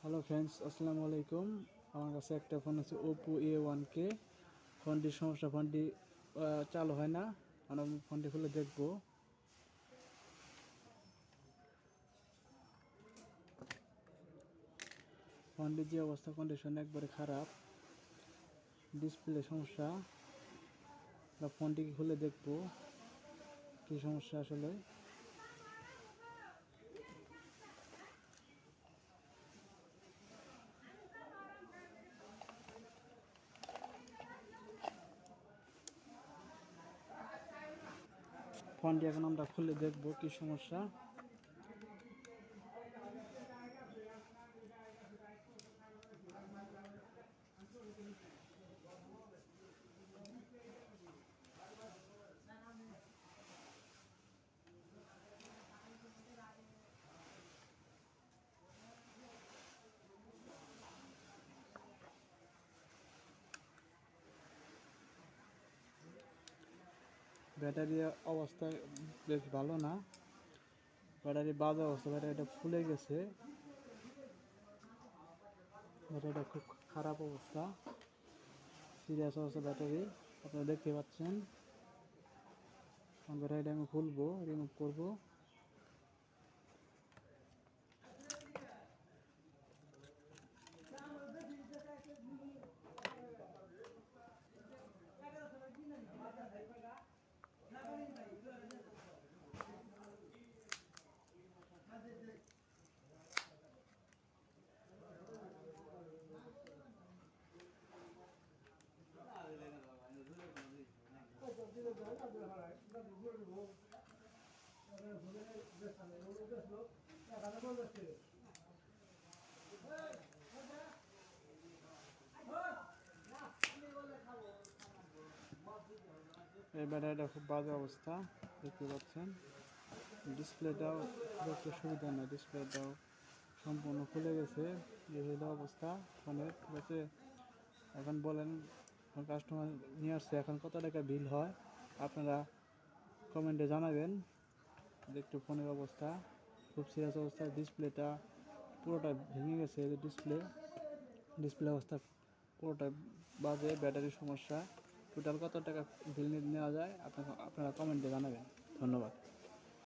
Hello friends, আসসালামু আলাইকুম। আমার কাছে একটা ফোন আছে ওপো A1K। ফোনটির সমস্যা, ফোনটি চালু হয় না। আমরা ফোনটি খুলে দেখব। ফোনটির যে অবস্থা, কন্ডিশন একবারে খারাপ, ডিসপ্লে সমস্যা। ফোনটিকে খুলে দেখব কি সমস্যা আসলে। ফোনটি এখন আমরা খুলে দেখব কি সমস্যা। ব্যাটারি অবস্থা বেশ ভালো না, ব্যাটারি বাজে অবস্থা, ব্যাটারিটা ফুলে গেছে, ব্যাটারিটা খুব খারাপ অবস্থা, সিরিয়াস অবস্থা ব্যাটারি। আপনারা দেখতে পাচ্ছেন। ব্যাটারিটা আমি খুলবো, রিমুভ করবো। এই ব্যাটারিটা খুব বাজে অবস্থা, দেখতে পাচ্ছেন। ডিসপ্লেটাও খুব একটা সুবিধা না, ডিসপ্লেটাও সম্পূর্ণ খুলে গেছে। এই হলো অবস্থা ফোনের। ঠিক আছে, এখন বলেন, কাস্টমার নিয়ে আসছে, এখন কত টাকা বিল হয় আপনারা কমেন্টে জানাবেন। একটু ফোনের অবস্থা খুব সিরিয়াস অবস্থা, ডিসপ্লেটা পুরোটা ভেঙে গেছে। ডিসপ্লে অবস্থা পুরোটা বাজে, ব্যাটারির সমস্যা। টোটাল কত টাকা বিল নেওয়া যায় আপনারা কমেন্টে জানাবেন। ধন্যবাদ।